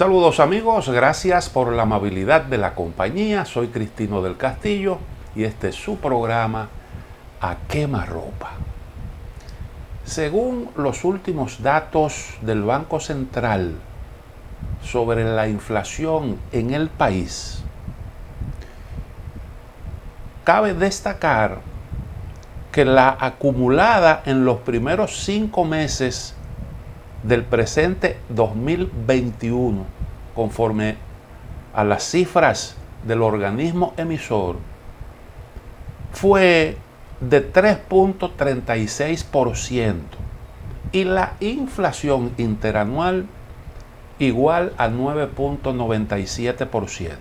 Saludos amigos, gracias por la amabilidad de la compañía. Soy Cristino del Castillo y este es su programa A Quemarropa. Según los últimos datos del Banco Central sobre la inflación en el país, cabe destacar que la acumulada en los primeros 5 meses del presente 2021, conforme a las cifras del organismo emisor, fue de 3.36% y la inflación interanual igual a 9.97%.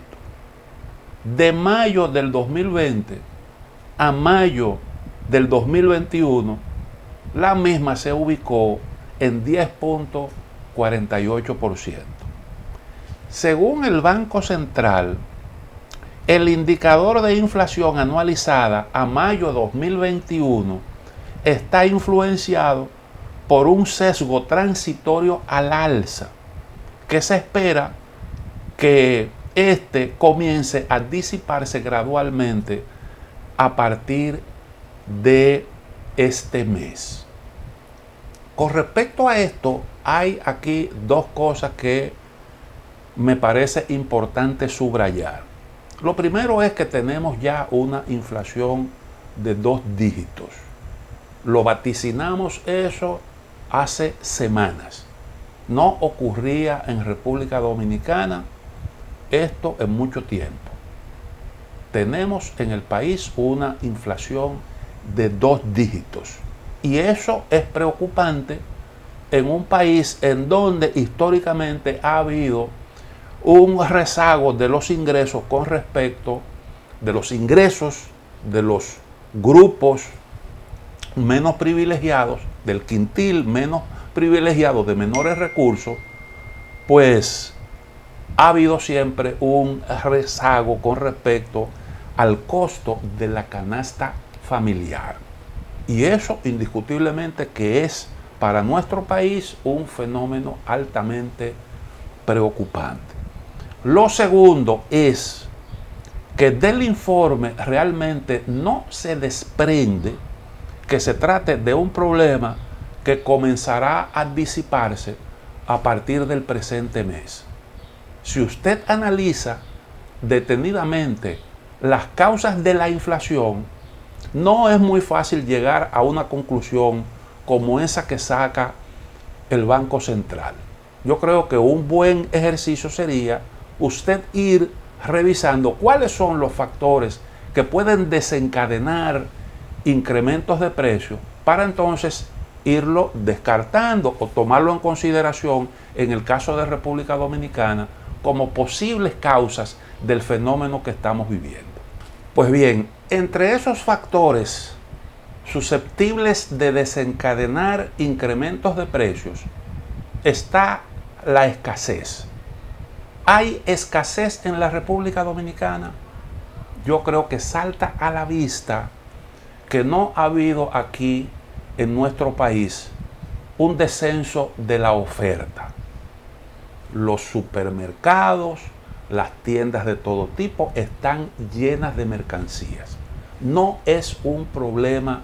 De mayo del 2020 a mayo del 2021, la misma se ubicó en 10.48%. Según el Banco Central, el indicador de inflación anualizada a mayo de 2021 está influenciado por un sesgo transitorio al alza, que se espera que comience a disiparse gradualmente a partir de este mes. Con respecto a esto, hay aquí dos cosas que me parece importante subrayar. Lo primero es que tenemos ya una inflación de 2 dígitos. Lo vaticinamos eso hace semanas. No ocurría en República Dominicana esto en mucho tiempo. Tenemos en el país una inflación de 2 dígitos. Y eso es preocupante en un país en donde históricamente ha habido un rezago de los ingresos con respecto de los ingresos de los grupos menos privilegiados, del quintil menos privilegiado de menores recursos, pues ha habido siempre un rezago con respecto al costo de la canasta familiar. Y eso indiscutiblemente que es para nuestro país un fenómeno altamente preocupante. Lo segundo es que del informe realmente no se desprende que se trate de un problema que comenzará a disiparse a partir del presente mes. Si usted analiza detenidamente las causas de la inflación, no es muy fácil llegar a una conclusión como esa que saca el Banco Central. Yo creo que un buen ejercicio sería usted ir revisando cuáles son los factores que pueden desencadenar incrementos de precios para entonces irlo descartando o tomarlo en consideración en el caso de República Dominicana como posibles causas del fenómeno que estamos viviendo. Pues bien, entre esos factores susceptibles de desencadenar incrementos de precios está la escasez. ¿Hay escasez en la República Dominicana? Yo creo que salta a la vista que no ha habido aquí en nuestro país un descenso de la oferta. Los supermercados, las tiendas de todo tipo están llenas de mercancías. No es un problema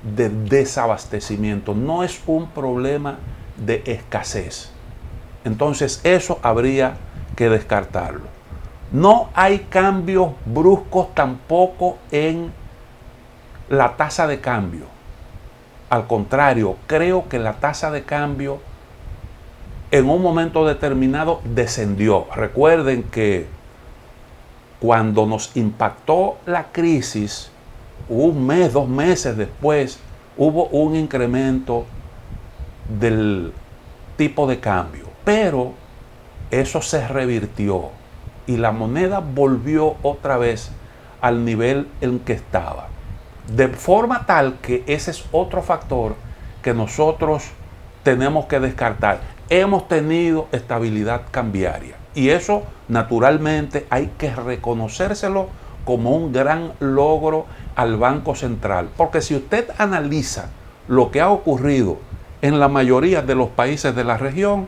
de desabastecimiento, no es un problema de escasez. Entonces eso habría que descartarlo. No hay cambios bruscos tampoco en la tasa de cambio. Al contrario, creo que la tasa de cambio en un momento determinado descendió. Recuerden que cuando nos impactó la crisis, un mes, 2 meses después, hubo un incremento del tipo de cambio. Pero eso se revirtió y la moneda volvió otra vez al nivel en que estaba. De forma tal que ese es otro factor que nosotros tenemos que descartar. Hemos tenido estabilidad cambiaria y eso naturalmente hay que reconocérselo como un gran logro al Banco Central. Porque si usted analiza lo que ha ocurrido en la mayoría de los países de la región,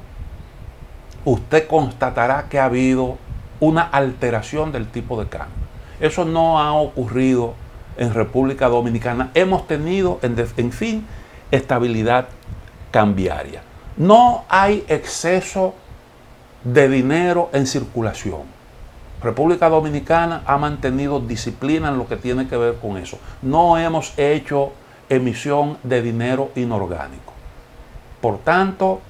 usted constatará que ha habido una alteración del tipo de cambio. Eso no ha ocurrido en República Dominicana. Hemos tenido, en fin, estabilidad cambiaria. No hay exceso de dinero en circulación. República Dominicana ha mantenido disciplina en lo que tiene que ver con eso. No hemos hecho emisión de dinero inorgánico. Por tanto,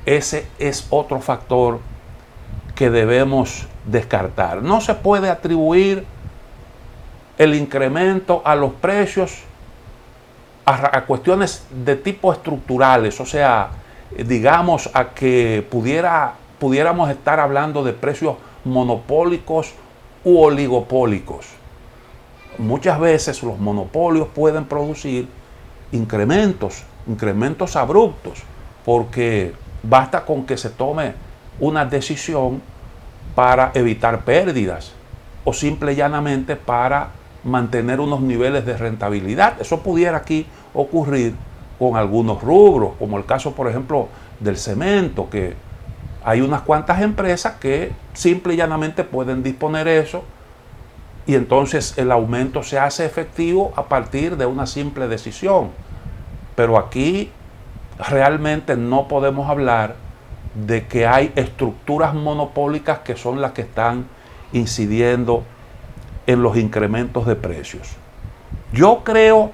ese es otro factor que debemos descartar. No se puede atribuir el incremento a los precios a cuestiones de tipo estructurales, o sea, digamos a que pudiéramos estar hablando de precios monopólicos u oligopólicos. Muchas veces los monopolios pueden producir incrementos abruptos, porque basta con que se tome una decisión para evitar pérdidas o simple y llanamente para mantener unos niveles de rentabilidad. Eso pudiera aquí ocurrir con algunos rubros, como el caso, por ejemplo, del cemento, que hay unas cuantas empresas que simple y llanamente pueden disponer eso, y entonces el aumento se hace efectivo a partir de una simple decisión. Pero aquí realmente no podemos hablar de que hay estructuras monopólicas que son las que están incidiendo en los incrementos de precios. Yo creo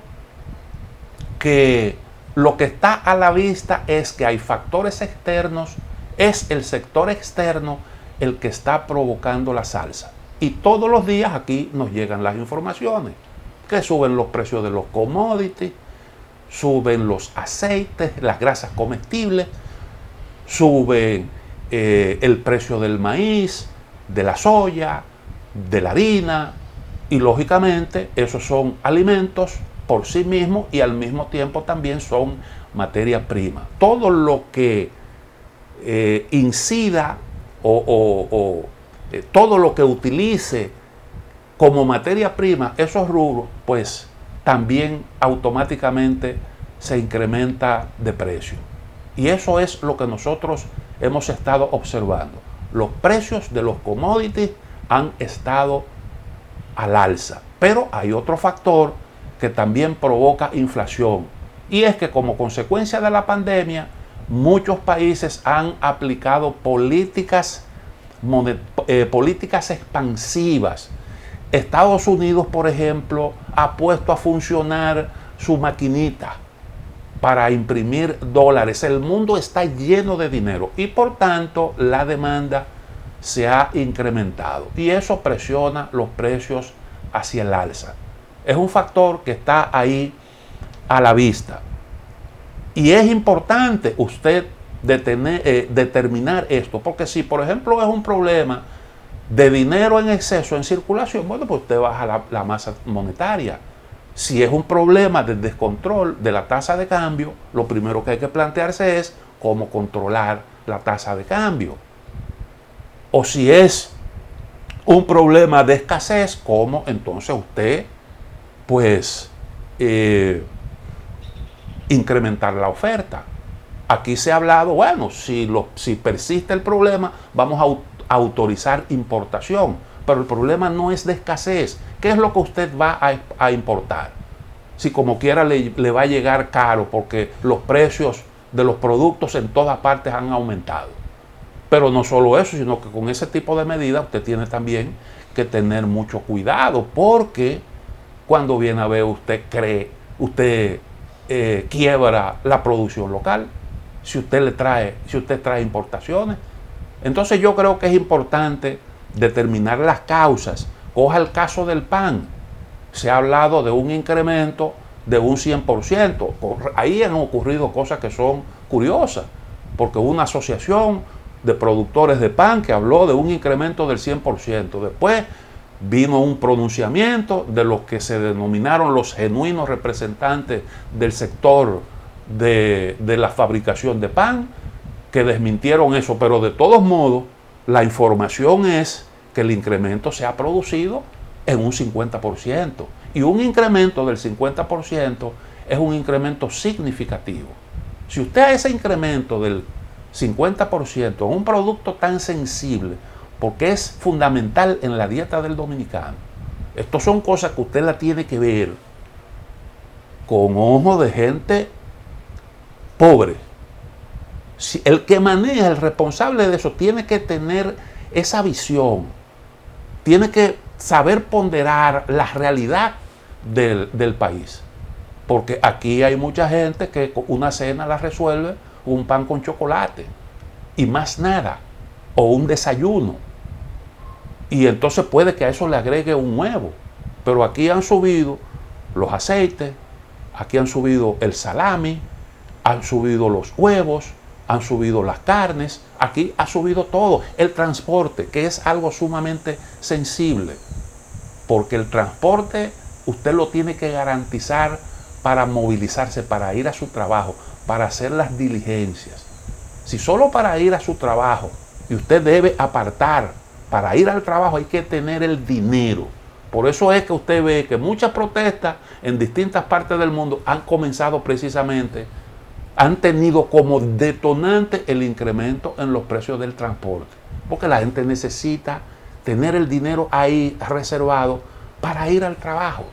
que lo que está a la vista es que hay factores externos, es el sector externo el que está provocando la salsa. Y todos los días aquí nos llegan las informaciones, que suben los precios de los commodities, suben los aceites, las grasas comestibles, suben el precio del maíz, de la soya, de la harina, y lógicamente esos son alimentos por sí mismos y al mismo tiempo también son materia prima. Todo lo que incida todo lo que utilice como materia prima esos rubros, pues también automáticamente se incrementa de precio. Y eso es lo que nosotros hemos estado observando. Los precios de los commodities han estado al alza. Pero hay otro factor que también provoca inflación. Y es que como consecuencia de la pandemia, muchos países han aplicado políticas expansivas. Estados Unidos, por ejemplo, ha puesto a funcionar su maquinita para imprimir dólares. El mundo está lleno de dinero y por tanto la demanda se ha incrementado y eso presiona los precios hacia el alza. Es un factor que está ahí a la vista. Y es importante usted determinar esto, porque si por ejemplo es un problema de dinero en exceso en circulación, bueno, pues usted baja la masa monetaria. Si es un problema de descontrol de la tasa de cambio, lo primero que hay que plantearse es cómo controlar la tasa de cambio. O si es un problema de escasez, cómo entonces usted, pues, incrementar la oferta. Aquí se ha hablado, bueno, si persiste el problema, vamos a autorizar importación. Pero el problema no es de escasez. ¿Qué es lo que usted va a importar? Si como quiera le va a llegar caro porque los precios de los productos en todas partes han aumentado. Pero no solo eso, sino que con ese tipo de medidas usted tiene también que tener mucho cuidado, porque cuando viene a ver usted quiebra la producción local si usted trae importaciones. Entonces yo creo que es importante determinar las causas. Coja el caso del pan. Se ha hablado de un incremento de un 100%. Ahí han ocurrido cosas que son curiosas, porque hubo una asociación de productores de pan que habló de un incremento del 100%. Después vino un pronunciamiento de los que se denominaron los genuinos representantes del sector de la fabricación de pan, que desmintieron eso, pero de todos modos la información es que el incremento se ha producido en un 50%, y un incremento del 50% es un incremento significativo. Si usted a ese incremento del 50% en un producto tan sensible, porque es fundamental en la dieta del dominicano. Estas son cosas que usted la tiene que ver con ojo de gente pobre. Si el que maneja, el responsable de eso, tiene que tener esa visión, tiene que saber ponderar la realidad del país. Porque aquí hay mucha gente que una cena la resuelve un pan con chocolate y más nada, o un desayuno. Y entonces puede que a eso le agregue un huevo. Pero aquí han subido los aceites, aquí han subido el salami, han subido los huevos, han subido las carnes, aquí ha subido todo. El transporte, que es algo sumamente sensible, porque el transporte usted lo tiene que garantizar para movilizarse, para ir a su trabajo, para hacer las diligencias. Si solo para ir a su trabajo y usted debe apartar para ir al trabajo, hay que tener el dinero. Por eso es que usted ve que muchas protestas en distintas partes del mundo han comenzado precisamente, han tenido como detonante el incremento en los precios del transporte. Porque la gente necesita tener el dinero ahí reservado para ir al trabajo.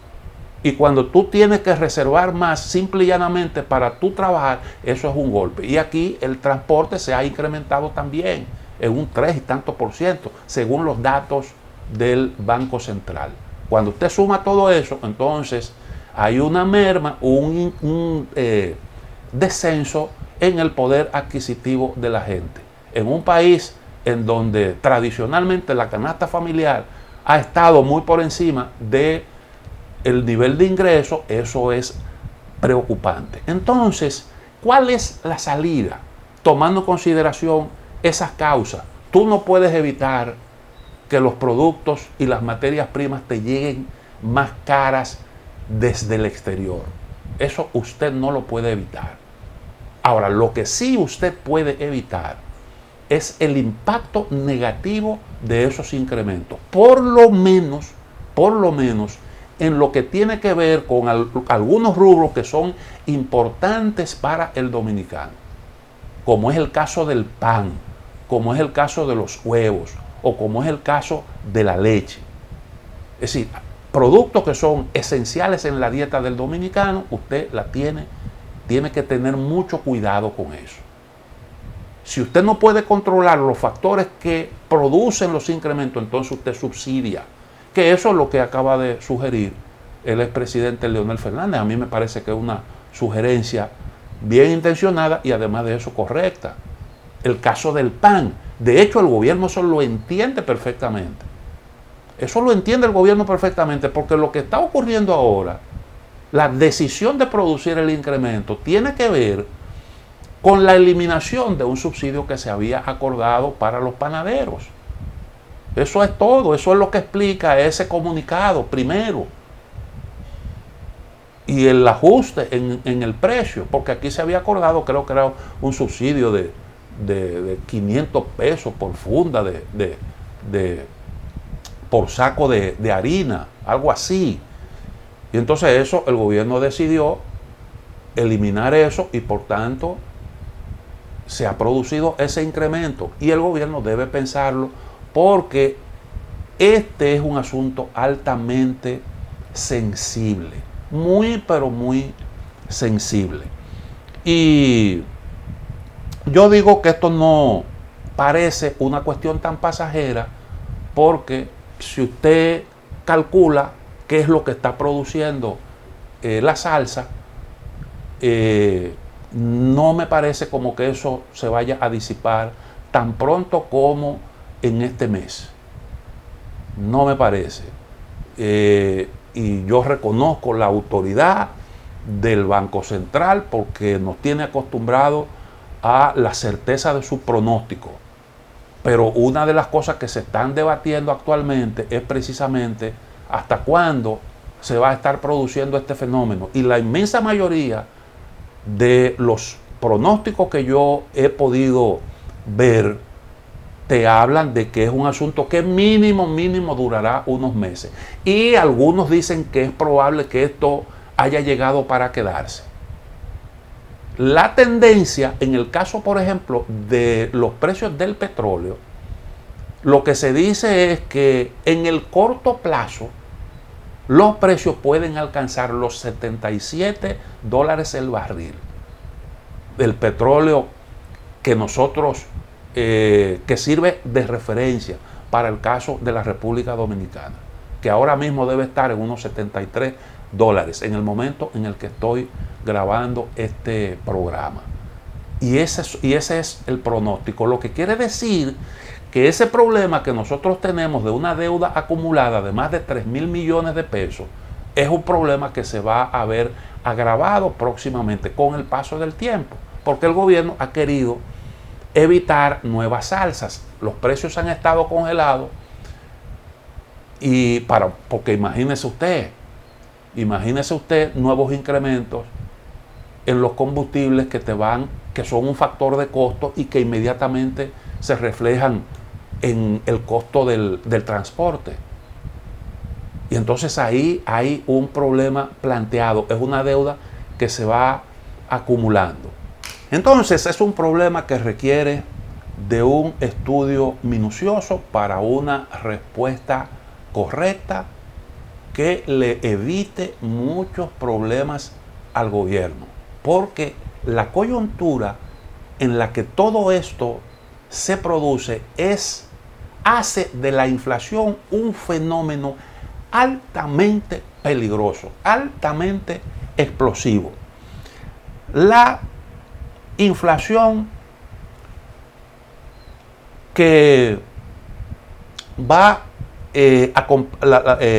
Y cuando tú tienes que reservar más simple y llanamente para tu trabajar, eso es un golpe. Y aquí el transporte se ha incrementado también en un 3 y tanto % según los datos del Banco Central. Cuando usted suma todo eso, entonces hay una merma, un descenso en el poder adquisitivo de la gente. En un país en donde tradicionalmente la canasta familiar ha estado muy por encima de el nivel de ingreso, eso es preocupante. Entonces, ¿cuál es la salida? Tomando en consideración esas causas, tú no puedes evitar que los productos y las materias primas te lleguen más caras desde el exterior. Eso usted no lo puede evitar. Ahora, lo que sí usted puede evitar es el impacto negativo de esos incrementos. Por lo menos, en lo que tiene que ver con algunos rubros que son importantes para el dominicano, como es el caso del pan, como es el caso de los huevos, o como es el caso de la leche. Es decir, productos que son esenciales en la dieta del dominicano, usted la tiene que tener mucho cuidado con eso. Si usted no puede controlar los factores que producen los incrementos, entonces usted subsidia, que eso es lo que acaba de sugerir el expresidente Leonel Fernández. A mí me parece que es una sugerencia bien intencionada y además de eso correcta. El caso del pan, de hecho el gobierno eso lo entiende perfectamente. Eso lo entiende el gobierno perfectamente, porque lo que está ocurriendo ahora, la decisión de producir el incremento, tiene que ver con la eliminación de un subsidio que se había acordado para los panaderos. Eso es todo, eso es lo que explica ese comunicado primero. Y el ajuste en el precio, porque aquí se había acordado, creo que era un subsidio de 500 pesos por funda, por saco de harina, algo así. Y entonces eso, el gobierno decidió eliminar eso y por tanto se ha producido ese incremento. Y el gobierno debe pensarlo porque este es un asunto altamente sensible, muy pero muy sensible. Y yo digo que esto no parece una cuestión tan pasajera porque si usted calcula qué es lo que está produciendo la salsa, no me parece como que eso se vaya a disipar tan pronto como en este mes. No me parece. Y yo reconozco la autoridad del Banco Central porque nos tiene acostumbrados a la certeza de su pronóstico. Pero una de las cosas que se están debatiendo actualmente es precisamente hasta cuándo se va a estar produciendo este fenómeno. Y la inmensa mayoría de los pronósticos que yo he podido ver te hablan de que es un asunto que mínimo durará unos meses. Y algunos dicen que es probable que esto haya llegado para quedarse. La tendencia, en el caso, por ejemplo, de los precios del petróleo, lo que se dice es que en el corto plazo los precios pueden alcanzar los $77 el barril del petróleo que nosotros, que sirve de referencia para el caso de la República Dominicana, que ahora mismo debe estar en unos $73 en el momento en el que estoy grabando este programa. Y ese es el pronóstico, lo que quiere decir que ese problema que nosotros tenemos de una deuda acumulada de más de 3.000 millones de pesos es un problema que se va a ver agravado próximamente con el paso del tiempo, porque el gobierno ha querido evitar nuevas alzas. Los precios han estado congelados porque imagínese usted nuevos incrementos en los combustibles que son un factor de costo y que inmediatamente se reflejan en el costo del transporte. Y entonces ahí hay un problema planteado, es una deuda que se va acumulando. Entonces es un problema que requiere de un estudio minucioso para una respuesta correcta que le evite muchos problemas al gobierno, porque la coyuntura en la que todo esto se produce hace de la inflación un fenómeno altamente peligroso, altamente explosivo. La inflación que va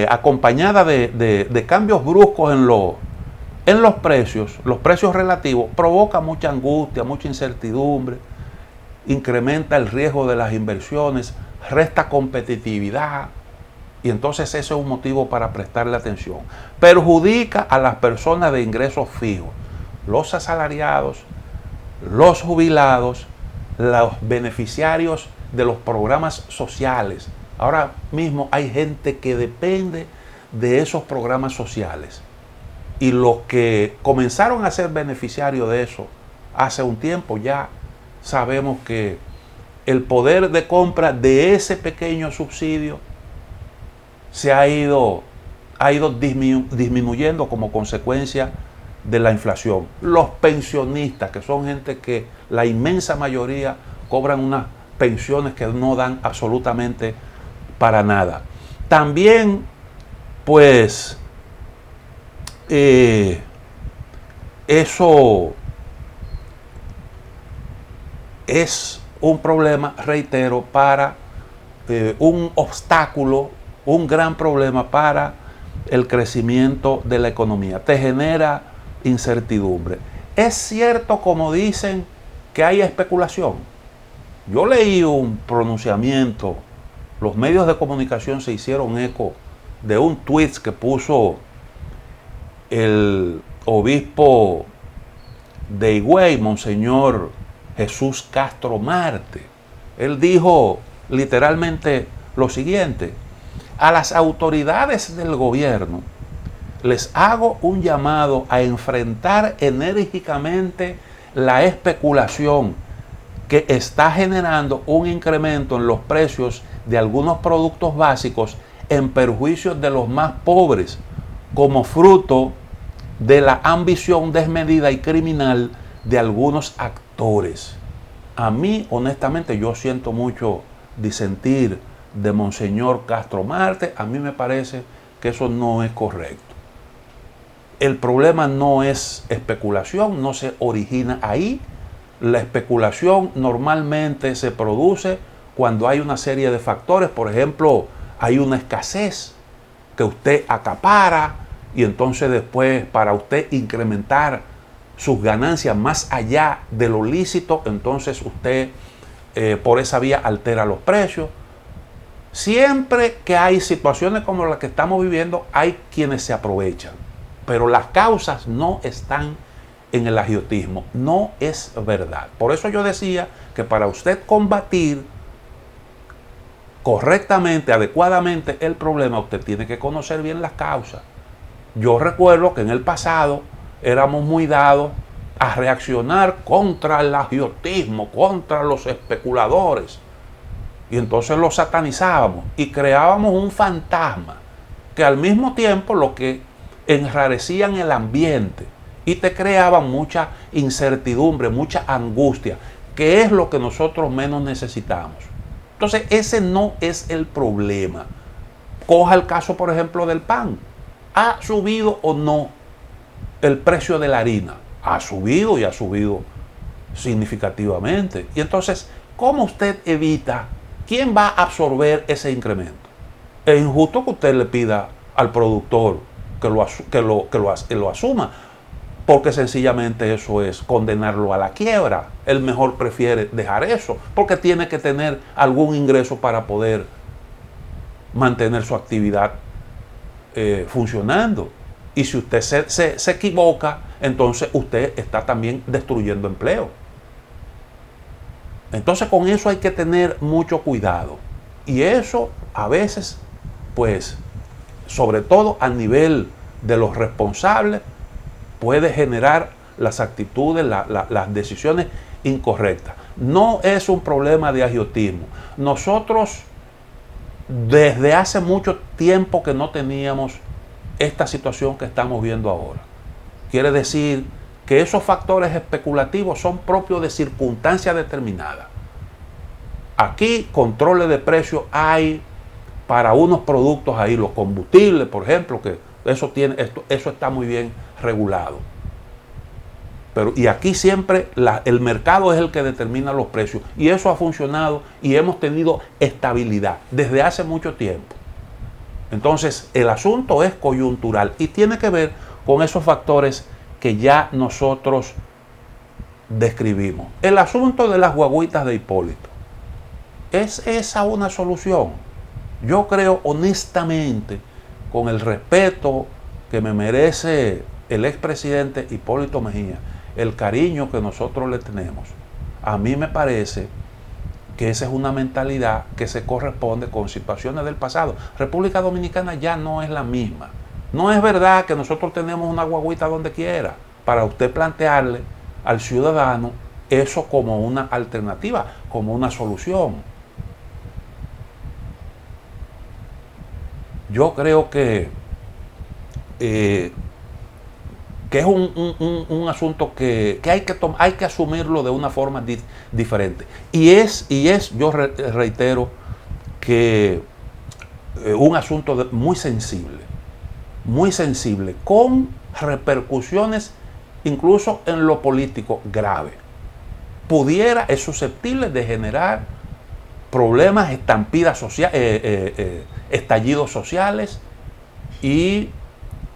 acompañada de cambios bruscos en los precios relativos, provoca mucha angustia, mucha incertidumbre, incrementa el riesgo de las inversiones, resta competitividad, y entonces ese es un motivo para prestarle atención. Perjudica a las personas de ingresos fijos, los asalariados, los jubilados, los beneficiarios de los programas sociales. Ahora mismo hay gente que depende de esos programas sociales, y los que comenzaron a ser beneficiarios de eso hace un tiempo ya sabemos que el poder de compra de ese pequeño subsidio se ha ido disminuyendo como consecuencia de la inflación. Los pensionistas, que son gente que la inmensa mayoría cobran unas pensiones que no dan absolutamente para nada. También, pues, eso es un problema, reitero, para un obstáculo, un gran problema para el crecimiento de la economía. Te genera incertidumbre. Es cierto, como dicen, que hay especulación. Yo leí un pronunciamiento, los medios de comunicación se hicieron eco de un tweet que puso el obispo de Higüey, Monseñor Jesús Castro Marte. Él dijo literalmente lo siguiente: a las autoridades del gobierno les hago un llamado a enfrentar enérgicamente la especulación que está generando un incremento en los precios de algunos productos básicos en perjuicio de los más pobres, como fruto de la ambición desmedida y criminal de algunos actores. A mí, honestamente, yo siento mucho disentir de Monseñor Castro Marte. A mí me parece que eso no es correcto. El problema no es especulación, no se origina ahí. La especulación normalmente se produce cuando hay una serie de factores. Por ejemplo, hay una escasez que usted acapara y entonces después, para usted incrementar sus ganancias más allá de lo lícito, entonces usted por esa vía altera los precios. Siempre que hay situaciones como las que estamos viviendo, hay quienes se aprovechan, pero las causas no están en el agiotismo, no es verdad. Por eso yo decía que para usted combatir correctamente, adecuadamente el problema, usted tiene que conocer bien las causas. Yo recuerdo que en el pasado éramos muy dados a reaccionar contra el agiotismo, contra los especuladores. Y entonces los satanizábamos y creábamos un fantasma que al mismo tiempo lo que enrarecían el ambiente y te creaban mucha incertidumbre, mucha angustia, que es lo que nosotros menos necesitamos. Entonces ese no es el problema. Coja el caso, por ejemplo, del pan. ¿Ha subido o no el precio de la harina? Ha subido y ha subido significativamente. Y entonces, ¿cómo usted evita? ¿Quién va a absorber ese incremento? Es injusto que usted le pida al productor que lo asuma, porque sencillamente eso es condenarlo a la quiebra. Él mejor prefiere dejar eso, porque tiene que tener algún ingreso para poder mantener su actividad funcionando. Y si usted se equivoca, entonces usted está también destruyendo empleo. Entonces con eso hay que tener mucho cuidado. Y eso a veces, pues, sobre todo a nivel de los responsables, puede generar las actitudes, las decisiones incorrectas. No es un problema de agiotismo. Nosotros desde hace mucho tiempo que no teníamos esta situación que estamos viendo ahora. Quiere decir que esos factores especulativos son propios de circunstancias determinadas. Aquí controles de precios hay para unos productos ahí, los combustibles, por ejemplo, que eso está muy bien regulado. Y aquí siempre el mercado es el que determina los precios. Y eso ha funcionado y hemos tenido estabilidad desde hace mucho tiempo. Entonces, el asunto es coyuntural y tiene que ver con esos factores que ya nosotros describimos. El asunto de las guagüitas de Hipólito. ¿Es esa una solución? Yo creo honestamente, con el respeto que me merece el expresidente Hipólito Mejía, el cariño que nosotros le tenemos, a mí me parece que esa es una mentalidad que se corresponde con situaciones del pasado. República Dominicana ya no es la misma. No es verdad que nosotros tenemos una guagüita donde quiera para usted plantearle al ciudadano eso como una alternativa, como una solución. Yo creo que es un asunto que hay que asumirlo de una forma diferente. Yo reitero, que un asunto muy sensible, con repercusiones incluso en lo político grave. Es susceptible de generar problemas, estampidas sociales, estallidos sociales y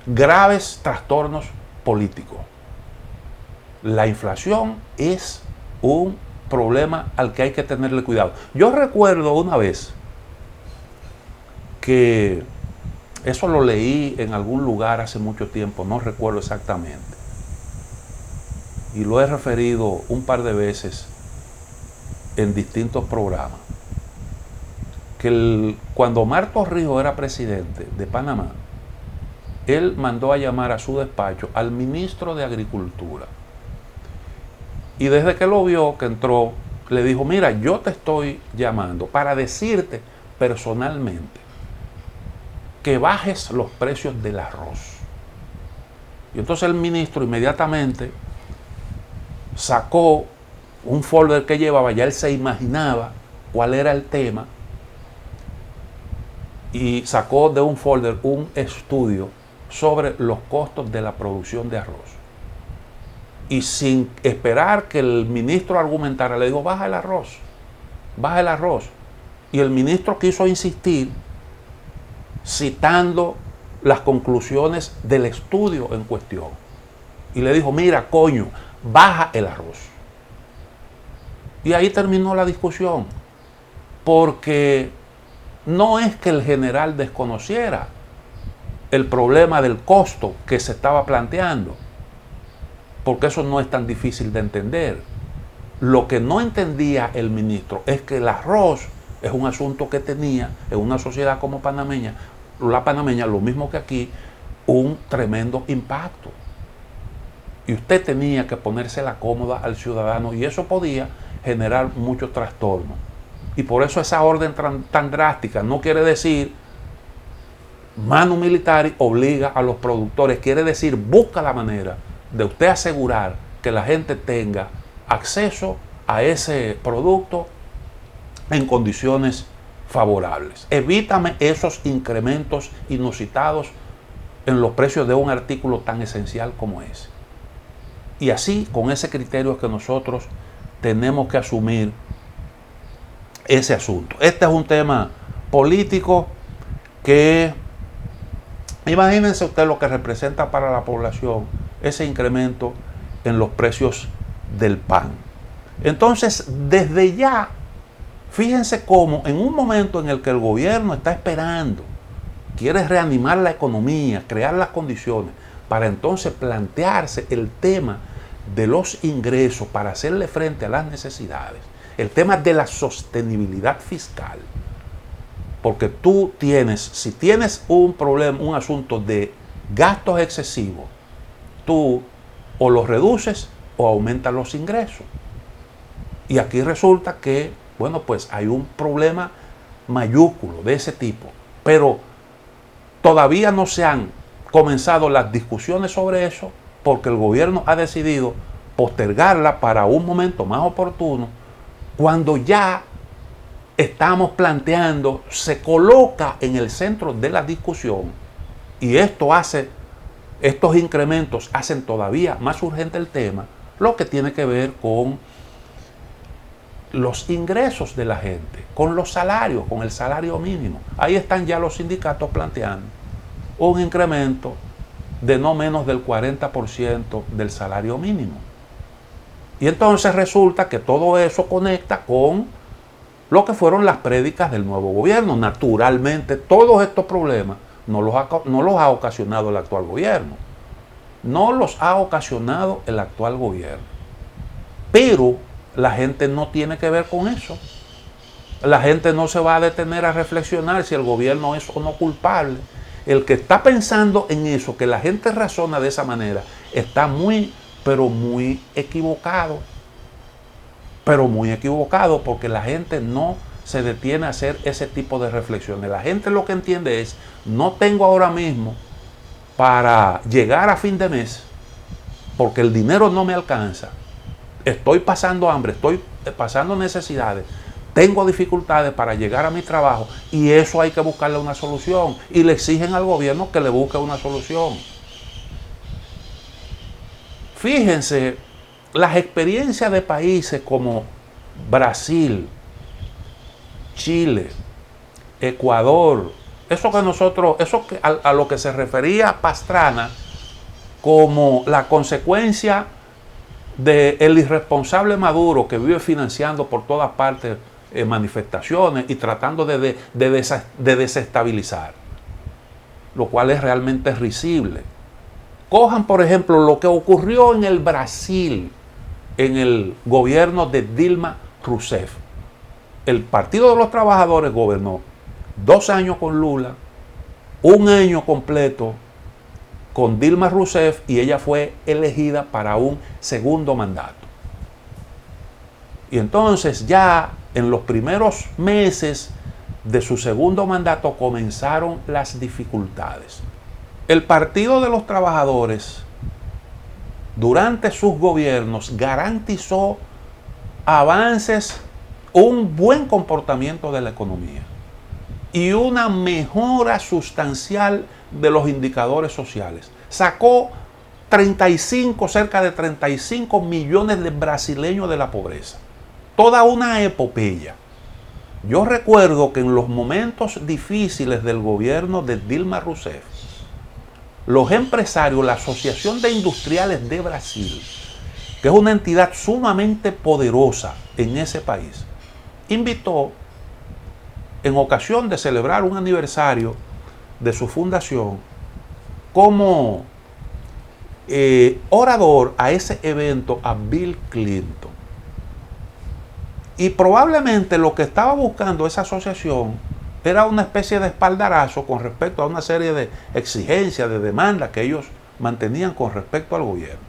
graves trastornos políticos. La inflación es un problema al que hay que tenerle cuidado. Yo recuerdo una vez que eso lo leí en algún lugar hace mucho tiempo, no recuerdo exactamente, y lo he referido un par de veces en distintos programas, que cuando Omar Torrijos era presidente de Panamá, él mandó a llamar a su despacho al ministro de Agricultura. Y desde que lo vio, que entró, le dijo: mira, yo te estoy llamando para decirte personalmente que bajes los precios del arroz. Y entonces el ministro inmediatamente sacó un folder que llevaba, ya él se imaginaba cuál era el tema, y sacó de un folder un estudio sobre los costos de la producción de arroz. Y sin esperar que el ministro argumentara, le dijo: baja el arroz, baja el arroz. Y el ministro quiso insistir, citando las conclusiones del estudio en cuestión. Y le dijo: mira, coño, baja el arroz. Y ahí terminó la discusión, porque no es que el general desconociera el problema del costo que se estaba planteando, porque eso no es tan difícil de entender. Lo que no entendía el ministro es que el arroz es un asunto que tenía en una sociedad como panameña, la panameña, lo mismo que aquí, un tremendo impacto. y usted tenía que ponérsela cómoda al ciudadano y eso podía generar mucho trastorno. Y por eso esa orden tan drástica no quiere decir mano militar obliga a los productores, quiere decir busca la manera de usted asegurar que la gente tenga acceso a ese producto en condiciones favorables. Evítame esos incrementos inusitados en los precios de un artículo tan esencial como ese. Y así, con ese criterio que nosotros tenemos que asumir ese asunto. Este es un tema político que, imagínense usted lo que representa para la población ese incremento en los precios del pan. Entonces, desde ya, fíjense cómo en un momento en el que el gobierno está esperando, quiere reanimar la economía, crear las condiciones para entonces plantearse el tema de los ingresos para hacerle frente a las necesidades, el tema de la sostenibilidad fiscal. Porque tú tienes, si tienes un problema, un asunto de gastos excesivos, tú o los reduces o aumentas los ingresos. Y aquí resulta que, bueno, pues hay un problema mayúsculo de ese tipo. Pero todavía no se han comenzado las discusiones sobre eso porque el gobierno ha decidido postergarla para un momento más oportuno, cuando ya estamos planteando, se coloca en el centro de la discusión y estos incrementos hacen todavía más urgente el tema, lo que tiene que ver con los ingresos de la gente, con los salarios, con el salario mínimo. Ahí están ya los sindicatos planteando un incremento de no menos del 40% del salario mínimo. Y entonces resulta que todo eso conecta con lo que fueron las prédicas del nuevo gobierno. Naturalmente, todos estos problemas no los ha ocasionado el actual gobierno. No los ha ocasionado el actual gobierno. Pero la gente no tiene que ver con eso. La gente no se va a detener a reflexionar si el gobierno es o no culpable. El que está pensando en eso, que la gente razona de esa manera, está muy, pero muy equivocado. Pero muy equivocado, porque la gente no se detiene a hacer ese tipo de reflexiones. La gente lo que entiende es, no tengo ahora mismo para llegar a fin de mes, porque el dinero no me alcanza. Estoy pasando hambre, estoy pasando necesidades, tengo dificultades para llegar a mi trabajo y eso hay que buscarle una solución. Y le exigen al gobierno que le busque una solución. Fíjense, las experiencias de países como Brasil, Chile, Ecuador, a lo que se refería Pastrana como la consecuencia del irresponsable Maduro, que vive financiando por todas partes manifestaciones y tratando de desestabilizar, lo cual es realmente risible. Cojan, por ejemplo, lo que ocurrió en el Brasil, en el gobierno de Dilma Rousseff. El Partido de los Trabajadores gobernó 2 años con Lula, 1 año completo con Dilma Rousseff y ella fue elegida para un segundo mandato. Y entonces ya en los primeros meses de su segundo mandato comenzaron las dificultades. El Partido de los Trabajadores durante sus gobiernos garantizó avances, un buen comportamiento de la economía y una mejora sustancial de los indicadores sociales. Sacó cerca de 35 millones de brasileños de la pobreza. Toda una epopeya. Yo recuerdo que en los momentos difíciles del gobierno de Dilma Rousseff, los empresarios, la Asociación de Industriales de Brasil, que es una entidad sumamente poderosa en ese país, invitó, en ocasión de celebrar un aniversario de su fundación, como orador a ese evento a Bill Clinton. Y probablemente lo que estaba buscando esa asociación era una especie de espaldarazo con respecto a una serie de exigencias, de demandas que ellos mantenían con respecto al gobierno.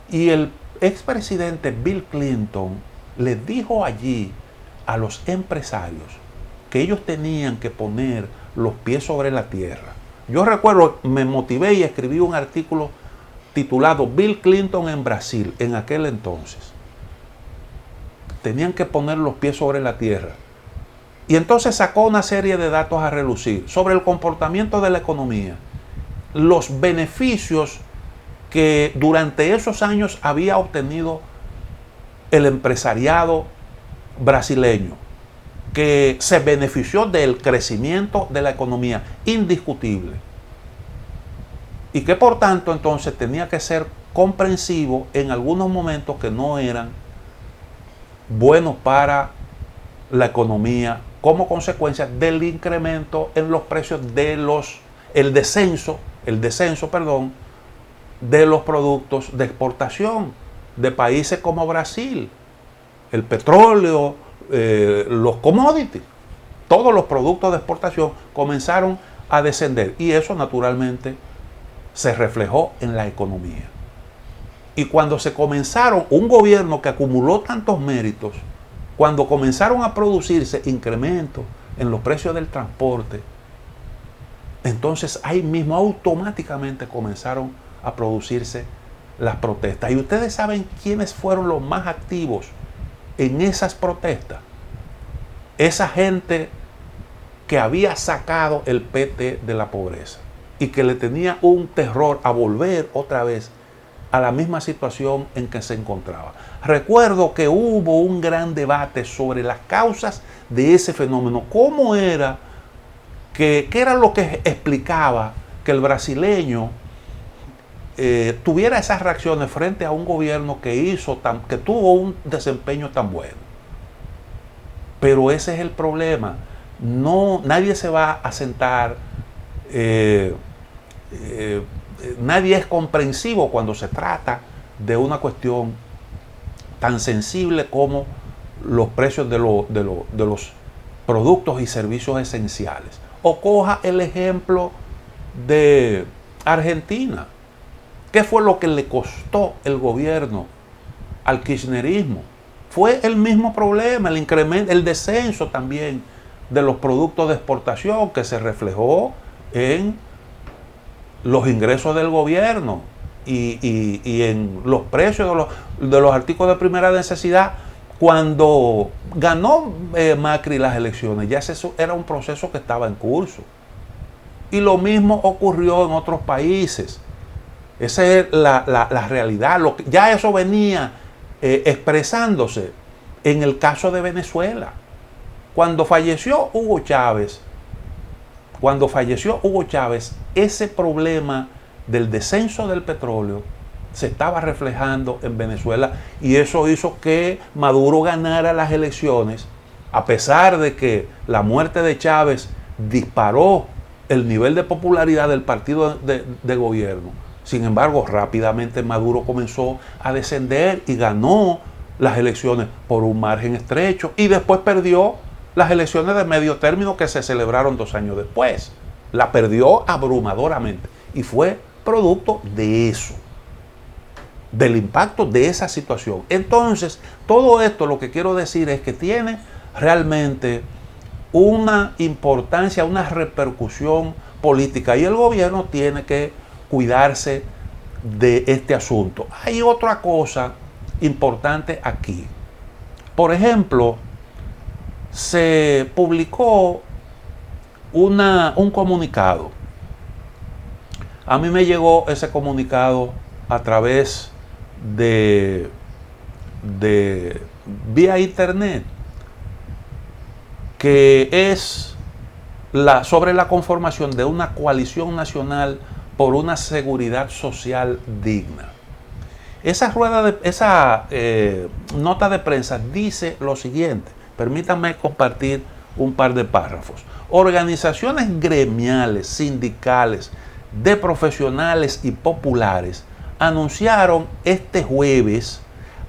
Y el expresidente Bill Clinton les dijo allí a los empresarios que ellos tenían que poner los pies sobre la tierra. Yo recuerdo, me motivé y escribí un artículo titulado Bill Clinton en Brasil, en aquel entonces. Tenían que poner los pies sobre la tierra. Y entonces sacó una serie de datos a relucir sobre el comportamiento de la economía, los beneficios que durante esos años había obtenido el empresariado brasileño, que se benefició del crecimiento de la economía, indiscutible. Y que por tanto entonces tenía que ser comprensivo en algunos momentos que no eran buenos para la economía como consecuencia del incremento en los precios el descenso, de los productos de exportación de países como Brasil, el petróleo, los commodities, todos los productos de exportación comenzaron a descender y eso naturalmente se reflejó en la economía. Y cuando se comenzaron, un gobierno que acumuló tantos méritos, cuando comenzaron a producirse incrementos en los precios del transporte, entonces ahí mismo automáticamente comenzaron a producirse las protestas. Y ustedes saben quiénes fueron los más activos en esas protestas. Esa gente que había sacado el PT de la pobreza y que le tenía un terror a volver otra vez a la misma situación en que se encontraba. Recuerdo que hubo un gran debate sobre las causas de ese fenómeno. ¿Cómo era? ¿Qué era lo que explicaba que el brasileño tuviera esas reacciones frente a un gobierno que tuvo un desempeño tan bueno? Pero ese es el problema. Nadie se va a sentar, nadie es comprensivo cuando se trata de una cuestión tan sensible como los precios de los productos y servicios esenciales. O coja el ejemplo de Argentina. ¿Qué fue lo que le costó el gobierno al kirchnerismo? Fue el mismo problema, el incremento, el descenso también de los productos de exportación que se reflejó en los ingresos del gobierno y en los precios de los artículos de primera necesidad. Cuando ganó Macri las elecciones, ya eso era un proceso que estaba en curso. Y lo mismo ocurrió en otros países. Esa es la realidad. Ya eso venía expresándose en el caso de Venezuela. Cuando falleció Hugo Chávez, ese problema del descenso del petróleo se estaba reflejando en Venezuela y eso hizo que Maduro ganara las elecciones, a pesar de que la muerte de Chávez disparó el nivel de popularidad del partido de gobierno. Sin embargo, rápidamente Maduro comenzó a descender y ganó las elecciones por un margen estrecho y después perdió las elecciones de medio término que se celebraron 2 años después. La perdió abrumadoramente y fue producto de eso, del impacto de esa situación. Entonces, todo esto lo que quiero decir es que tiene realmente una importancia, una repercusión política y el gobierno tiene que cuidarse de este asunto. Hay otra cosa importante aquí. Por ejemplo, se publicó un comunicado. A mí me llegó ese comunicado a través de vía internet, que es sobre la conformación de una coalición nacional por una seguridad social digna. Esa nota de prensa dice lo siguiente. Permítanme compartir un par de párrafos. Organizaciones gremiales, sindicales, de profesionales y populares anunciaron este jueves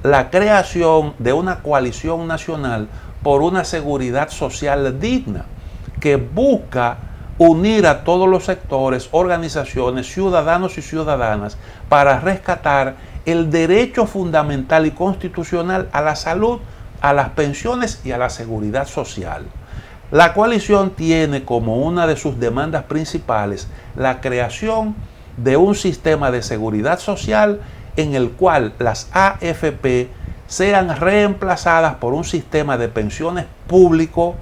la creación de una coalición nacional por una seguridad social digna que busca unir a todos los sectores, organizaciones, ciudadanos y ciudadanas para rescatar el derecho fundamental y constitucional a la salud, a las pensiones y a la seguridad social. La coalición tiene como una de sus demandas principales la creación de un sistema de seguridad social en el cual las AFP sean reemplazadas por un sistema de pensiones público,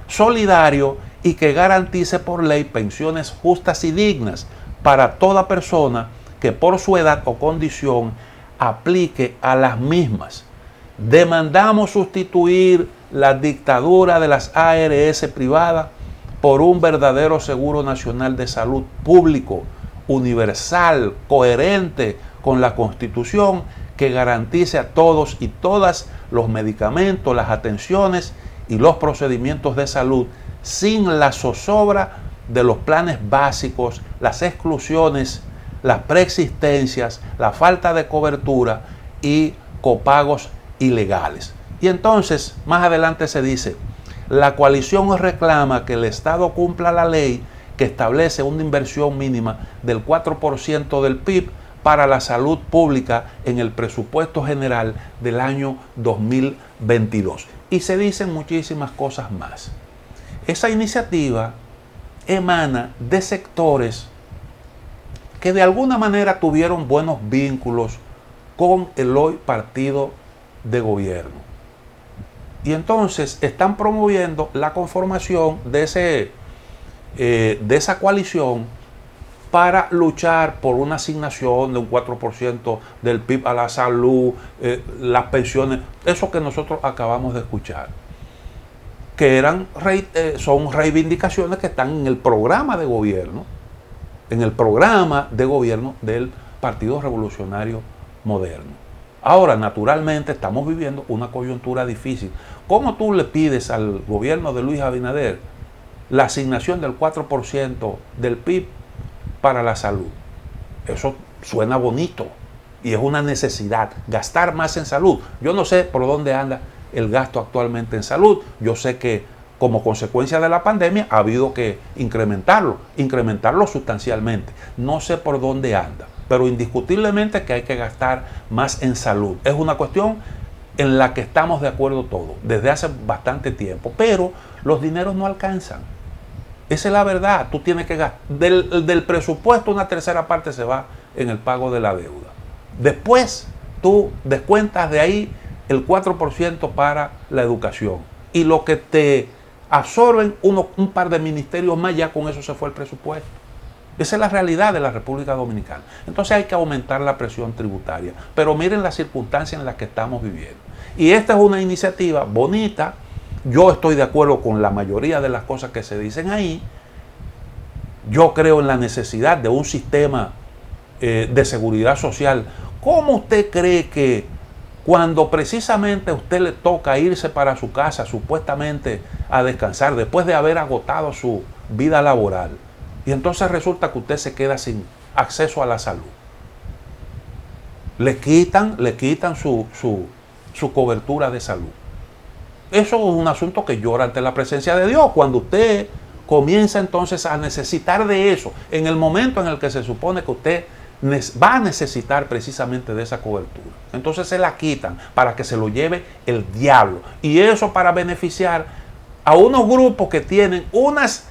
solidario y que garantice por ley pensiones justas y dignas para toda persona que por su edad o condición aplique a las mismas. Demandamos sustituir la dictadura de las ARS privadas por un verdadero seguro nacional de salud público, universal, coherente con la Constitución, que garantice a todos y todas los medicamentos, las atenciones y los procedimientos de salud sin la zozobra de los planes básicos, las exclusiones, las preexistencias, la falta de cobertura y copagos ilegales. Y entonces, más adelante se dice, la coalición reclama que el Estado cumpla la ley que establece una inversión mínima del 4% del PIB para la salud pública en el presupuesto general del año 2022. Y se dicen muchísimas cosas más. Esa iniciativa emana de sectores que de alguna manera tuvieron buenos vínculos con el hoy partido de gobierno. Y entonces están promoviendo la conformación de esa coalición para luchar por una asignación de un 4% del PIB a la salud, las pensiones, eso que nosotros acabamos de escuchar, que son reivindicaciones que están en el programa de gobierno, del Partido Revolucionario Moderno. Ahora, naturalmente, estamos viviendo una coyuntura difícil. ¿Cómo tú le pides al gobierno de Luis Abinader la asignación del 4% del PIB para la salud? Eso suena bonito y es una necesidad, gastar más en salud. Yo no sé por dónde anda el gasto actualmente en salud. Yo sé que como consecuencia de la pandemia ha habido que incrementarlo sustancialmente. No sé por dónde anda, pero indiscutiblemente que hay que gastar más en salud. Es una cuestión en la que estamos de acuerdo todos, desde hace bastante tiempo, pero los dineros no alcanzan. Esa es la verdad. Tú tienes que gastar. Del presupuesto, una tercera parte se va en el pago de la deuda. Después, tú descuentas de ahí el 4% para la educación. Y lo que te absorben un par de ministerios más, ya con eso se fue el presupuesto. Esa es la realidad de la República Dominicana. Entonces hay que aumentar la presión tributaria. Pero miren las circunstancias en las que estamos viviendo. Y esta es una iniciativa bonita. Yo estoy de acuerdo con la mayoría de las cosas que se dicen ahí. Yo creo en la necesidad de un sistema de seguridad social. ¿Cómo usted cree que cuando precisamente a usted le toca irse para su casa supuestamente a descansar después de haber agotado su vida laboral, y entonces resulta que usted se queda sin acceso a la salud? Le quitan su cobertura de salud. Eso es un asunto que llora ante la presencia de Dios. Cuando usted comienza entonces a necesitar de eso, en el momento en el que se supone que usted va a necesitar precisamente de esa cobertura, entonces se la quitan para que se lo lleve el diablo. Y eso para beneficiar a unos grupos que tienen unas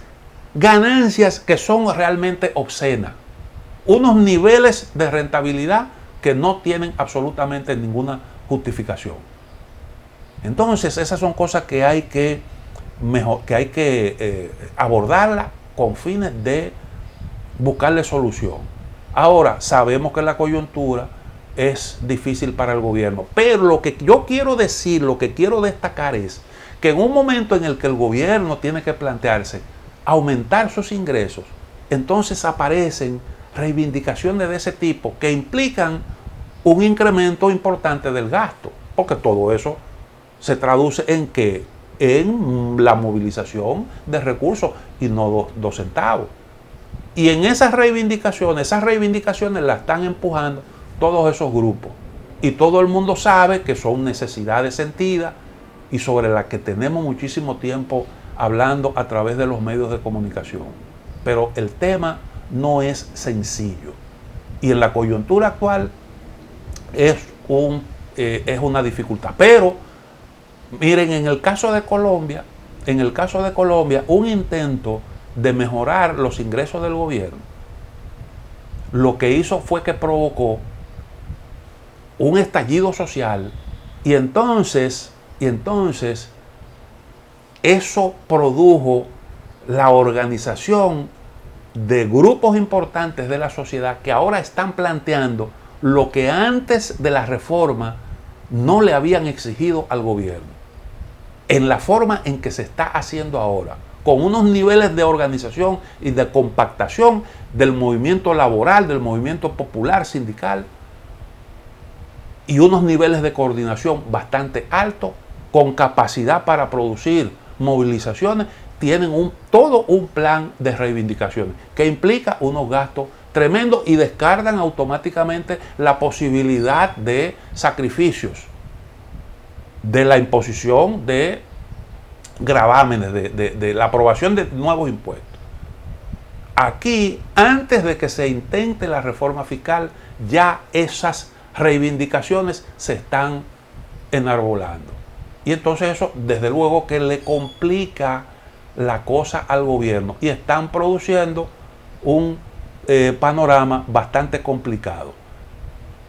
ganancias que son realmente obscenas, unos niveles de rentabilidad que no tienen absolutamente ninguna justificación. Entonces esas son cosas que hay que abordarlas con fines de buscarle solución. Ahora, sabemos que la coyuntura es difícil para el gobierno, pero lo que yo quiero decir, lo que quiero destacar es que en un momento en el que el gobierno tiene que plantearse aumentar sus ingresos, entonces aparecen reivindicaciones de ese tipo que implican un incremento importante del gasto, porque todo eso se traduce en ¿qué? En la movilización de recursos y no dos centavos. Y en esas reivindicaciones las están empujando todos esos grupos. Y todo el mundo sabe que son necesidades sentidas y sobre las que tenemos muchísimo tiempo hablando a través de los medios de comunicación. Pero el tema no es sencillo. Y en la coyuntura actual es una dificultad. Pero, miren, en el caso de Colombia, un intento de mejorar los ingresos del gobierno, lo que hizo fue que provocó un estallido social y entonces eso produjo la organización de grupos importantes de la sociedad que ahora están planteando lo que antes de la reforma no le habían exigido al gobierno, en la forma en que se está haciendo ahora, con unos niveles de organización y de compactación del movimiento laboral, del movimiento popular sindical, y unos niveles de coordinación bastante altos, con capacidad para producir movilizaciones. Tienen todo un plan de reivindicaciones que implica unos gastos tremendos y descargan automáticamente la posibilidad de sacrificios, de la imposición de gravámenes, de la aprobación de nuevos impuestos. Aquí, antes de que se intente la reforma fiscal, ya esas reivindicaciones se están enarbolando. Y entonces eso, desde luego, que le complica la cosa al gobierno y están produciendo un panorama bastante complicado.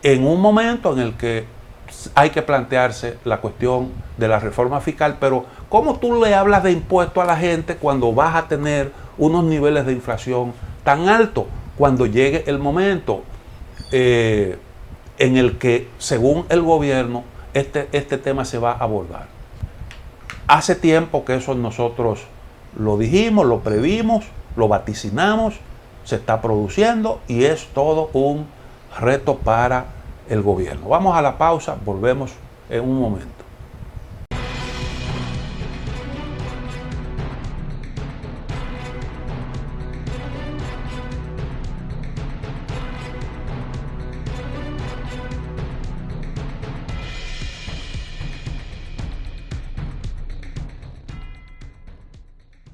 En un momento en el que hay que plantearse la cuestión de la reforma fiscal, pero ¿cómo tú le hablas de impuesto a la gente cuando vas a tener unos niveles de inflación tan altos? Cuando llegue el momento en el que, según el gobierno, este tema se va a abordar. Hace tiempo que eso nosotros lo dijimos, lo previmos, lo vaticinamos, se está produciendo y es todo un reto para el gobierno. Vamos a la pausa, volvemos en un momento.